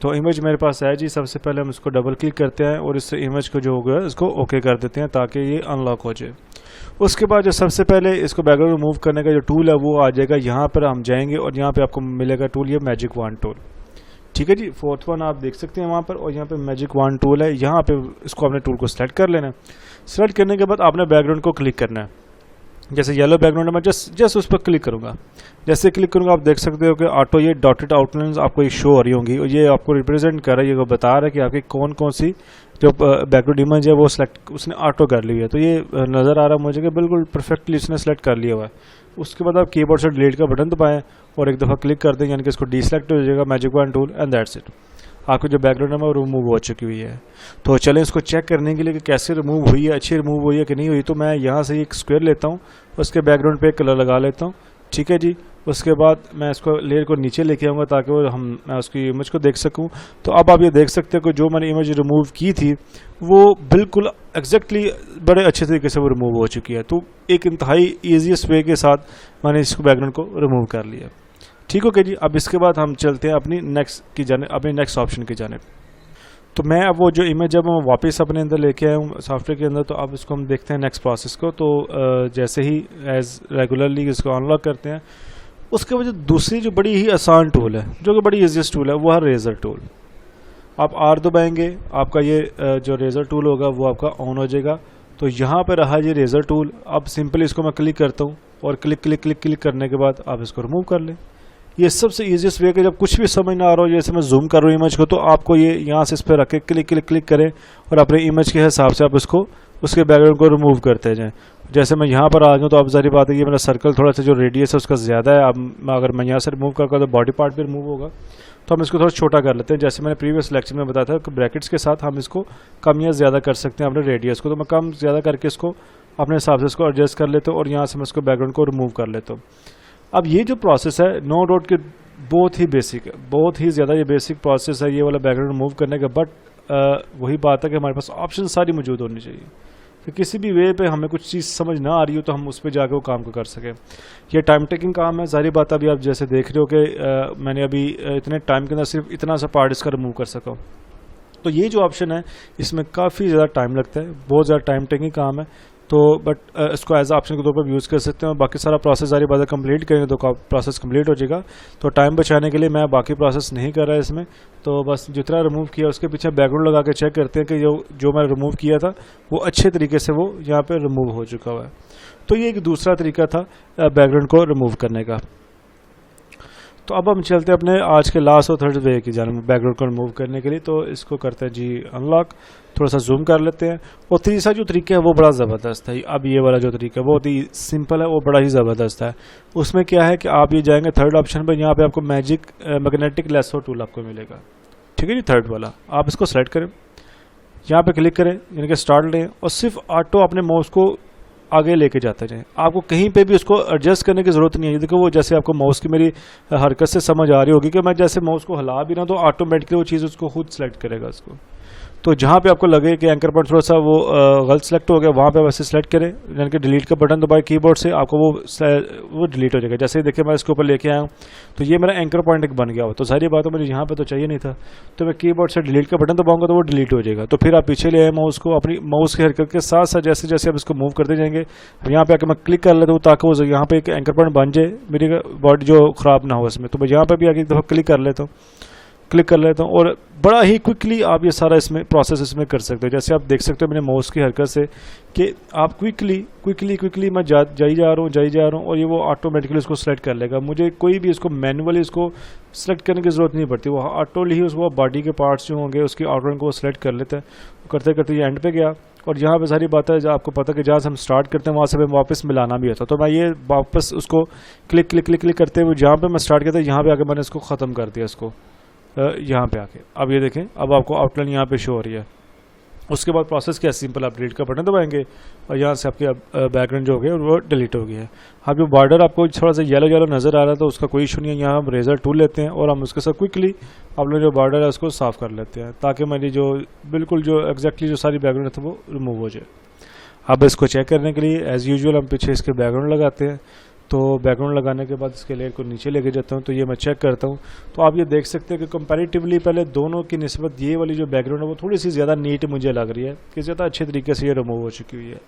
तो इमेज मेरे पास है जी। सबसे पहले हम इसको डबल क्लिक करते हैं और इस इमेज को जो होगा इसको ओके कर देते हैं ताकि ये अनलॉक हो जाए। उसके बाद जो सबसे पहले इसको बैकग्राउंड रिमूव करने का जो टूल है वो आ जाएगा। यहाँ पर हम जाएंगे और यहाँ पे आपको मिलेगा टूल, ये मैजिक वॉन्ड टूल। ठीक है जी, फोर्थ वन आप देख सकते हैं वहाँ पर, और यहाँ पे मैजिक वॉन्ड टूल है। यहाँ पे इसको अपने टूल को सेलेक्ट कर लेना है। सेलेक्ट करने के बाद आपने बैकग्राउंड को क्लिक करना है। जैसे येलो बैकग्राउंड है, मैं जस्ट उस पर क्लिक करूँगा। जैसे क्लिक करूँगा आप देख सकते हो कि ऑटो ये डॉटेड आउटलाइंस आपको ये शो हो रही होंगी, और ये आपको रिप्रेजेंट कर रहा है, ये बता रहा है कि आपकी कौन कौन सी जो बैकग्राउंड इमेज है वो सिलेक्ट उसने ऑटो कर ली है। तो ये नज़र आ रहा है मुझे कि बिल्कुल परफेक्टली उसने सेलेक्ट कर लिया हुआ है। उसके बाद आप कीबोर्ड से डिलीट का बटन दबाएं और एक दफ़ा क्लिक कर दें, यानी कि इसको डीसेलेक्ट हो जाएगा magic wand tool, and that's it. आपकी जो बैकग्राउंड है वो रिमूव हो चुकी हुई है। तो चलें इसको चेक करने के लिए कि कैसे रिमूव हुई है, अच्छी रिमूव हुई है कि नहीं हुई। तो मैं यहाँ से एक स्क्वायर लेता हूँ, उसके बैकग्राउंड पे कलर लगा लेता हूँ। ठीक है जी, उसके बाद मैं इसको लेयर को नीचे लेके आऊँगा ताकि वो मैं उसकी इमेज को देख सकूँ। तो अब आप ये देख सकते हो कि जो मैंने इमेज रिमूव की थी वो बिल्कुल एग्जैक्टली बड़े अच्छे तरीके से वो रिमूव हो चुकी है। तो एक इंतहाई ईजीएस्ट वे के साथ मैंने इसको बैकग्राउंड को रिमूव कर लिया। ठीक हो गया जी। अब इसके बाद हम चलते हैं अपनी नेक्स्ट ऑप्शन की जानिब। तो मैं अब वो जो इमेज है मैं वापस अपने अंदर लेके आया हूँ सॉफ्टवेयर के अंदर। तो अब इसको हम देखते हैं नेक्स्ट प्रोसेस को। तो जैसे ही एज रेगुलरली इसको अनलॉक करते हैं, उसके वजह दूसरी जो बड़ी ही आसान टूल है, जो कि बड़ी ईजीएस्ट टूल है, वो है रेजर टूल। आप आर दबाएंगे, आपका ये जो रेजर टूल होगा वो आपका ऑन हो जाएगा। तो यहाँ पर रहा ये रेजर टूल। अब सिंपली इसको मैं क्लिक करता हूँ और क्लिक करने के बाद आप इसको रिमूव कर लें। ये सबसे ईजीएस्ट वे है कि जब कुछ भी समझ ना आ रहा हो, जैसे मैं जूम कर रहा हूँ इमेज को, तो आपको ये यहाँ से इस पर रख के क्लिक करें और अपने इमेज के हिसाब से आप इसको उसके बैकग्राउंड को रिमूव करते जाएं। जैसे मैं यहाँ पर आ जाऊँ तो अब सारी बात है, ये मेरा सर्कल थोड़ा सा जो रेडियस है उसका ज़्यादा है। अब अगर मैं यहाँ से रिमूव करूँगा तो बॉडी पार्ट भी रिमूव होगा। तो हम इसको थोड़ा छोटा कर लेते हैं। जैसे मैंने प्रीवियस लेक्चर में बताया था कि ब्रैकेट्स के साथ हम इसको कम या ज़्यादा कर सकते हैं अपने रेडियस को। तो मैं कम ज़्यादा करके इसको अपने हिसाब से इसको एडजस्ट कर लेता हूँ और यहाँ से मैं इसको बैकग्राउंड को रिमूव कर लेता हूँ। अब ये जो प्रोसेस है नो डाउट के बहुत ही बेसिक है, बहुत ही ज़्यादा ये बेसिक प्रोसेस है ये वाला बैकग्राउंड रिमूव करने का। बट वही बात है कि हमारे पास ऑप्शन सारी मौजूद होनी चाहिए कि किसी भी वे पे हमें कुछ चीज़ समझ ना आ रही हो तो हम उस पर जाकर वो काम को कर सकें। ये टाइम टेकिंग काम है, सारी बात अभी आप जैसे देख रहे हो कि मैंने अभी इतने टाइम के अंदर सिर्फ इतना सा पार्ट इसका रिमूव कर सका हूँ। तो ये जो ऑप्शन है इसमें काफ़ी ज़्यादा टाइम लगता है, बहुत ज़्यादा टाइम टेकिंग काम है। तो बट इसको एज ऑप्शन के तौर पर यूज़ कर सकते हैं और बाकी सारा प्रोसेस सारी बातें कंप्लीट करेंगे तो प्रोसेस कंप्लीट हो जाएगा। तो टाइम बचाने के लिए मैं बाकी प्रोसेस नहीं कर रहा इसमें। तो बस जितना रिमूव किया उसके पीछे बैकग्राउंड लगा के चेक करते हैं कि जो मैंने रिमूव किया था वो अच्छे तरीके से वो यहाँ पर रिमूव हो चुका हुआ है। तो ये एक दूसरा तरीका था बैकग्राउंड को रिमूव करने का। तो अब हम चलते हैं अपने आज के लास्ट और थर्ड वे की जानिब बैकग्राउंड को रिमूव करने के लिए। तो इसको करते हैं जी अनलॉक, थोड़ा सा जूम कर लेते हैं। और तीसरा जो तरीका है वो बड़ा ज़बरदस्त है। अब ये वाला जो तरीका है वो बहुत ही सिंपल है, वो बड़ा ही ज़बरदस्त है। उसमें क्या है कि आप ये जाएंगे थर्ड ऑप्शन पर, यहाँ पे आपको मैग्नेटिक लेसो टूल आपको मिलेगा। ठीक है जी, थर्ड वाला आप इसको सेलेक्ट करें, यहाँ पे क्लिक करें, यानी कि स्टार्ट लें और सिर्फ ऑटो अपने माउस को आगे लेके जाते जाएं। आपको कहीं पे भी उसको एडजस्ट करने की ज़रूरत नहीं है। देखो वो जैसे आपको माउस की मेरी हरकत से समझ आ रही होगी कि मैं जैसे माउस को हिला भी ना तो ऑटोमेटिकली वो चीज़ उसको खुद सेलेक्ट करेगा उसको। तो जहाँ पे आपको लगे कि एंकर पॉइंट थोड़ा सा वो गलत सेलेक्ट हो गया, वहाँ पे वैसे सेलेक्ट करें, यानी कि डिलीट का बटन दबाए कीबोर्ड से, आपको वो डिलीट हो जाएगा। जैसे ही देखिए मैं इसके ऊपर लेके आया हूँ तो ये मेरा एंकर पॉइंट एक बन गया हो। तो सारी बात है मुझे यहाँ पे तो चाहिए नहीं था, तो मैं कीबोर्ड से डिलीट का बटन दबाऊंगा तो वो डिलीट हो जाएगा। तो फिर आप पीछे ले आए माउस को, अपनी माउस की हरकत के साथ साथ जैसे जैसे आप इसको मूव करते जाएंगे, यहाँ पे आके मैं क्लिक कर लेता हूँ ताकि वो यहाँ पे एक एंकर पॉइंट बन जाए, मेरी बॉडी जो ख़राब ना हो इसमें। तो मैं यहाँ पर भी आगे एक दफ़ा क्लिक कर लेता हूँ और बड़ा ही क्विकली आप ये सारा इसमें प्रोसेस इसमें कर सकते हो। जैसे आप देख सकते हो मैंने माउस की हरकत से कि आप क्विकली मैं जा रहा हूँ और ये वो ऑटोमेटिकली उसको सेलेक्ट कर लेगा। मुझे कोई भी इसको मैनुअली इसको सेलेक्ट करने की ज़रूरत नहीं पड़ती, वो ऑटोली ही उसको बॉडी के पार्ट्स जो होंगे उसकी आउटलाइन को वो सेलेक्ट कर लेता है। करते करते ये एंड पे गया और यहाँ पे सारी बात है आपको पता है कि जहाँ से हम स्टार्ट करते हैं वहाँ से हमें वापस मिलाना भी होता है। तो मैं ये वापस उसको क्लिक करते हुए जहाँ पे मैं स्टार्ट किया था यहाँ पे आके मैंने इसको ख़त्म कर दिया इसको यहाँ पे आके। अब ये देखें अब आपको आउटलाइन यहाँ पे शो हो रही है। उसके बाद प्रोसेस क्या सिंपल, आप डिलीट का बटन दबाएंगे और यहाँ से आपके बैकग्राउंड जो हो गया वो डिलीट हो गया है। अब जो बॉर्डर आपको थोड़ा सा येलो नज़र आ रहा है तो उसका कोई इशू नहीं है। यहाँ हम रेजर टूल लेते हैं और हम उसके साथ क्विकली अपना जो बॉर्डर है उसको साफ़ कर लेते हैं ताकि मेरी जो बिल्कुल जो एग्जैक्टली जो सारी बैकग्राउंड है वो रिमूव हो जाए। अब इसको चेक करने के लिए एज़ यूजुअल हम पीछे इसके बैकग्राउंड लगाते हैं। तो बैकग्राउंड लगाने के बाद इसके लेयर को नीचे लेके जाता हूँ, तो ये मैं चेक करता हूँ। तो आप ये देख सकते हैं कि कंपैरेटिवली पहले दोनों की निस्बत ये वाली जो बैकग्राउंड है वो थोड़ी सी ज़्यादा नीट मुझे लग रही है, कि ज़्यादा अच्छे तरीके से ये रिमूव हो चुकी हुई है।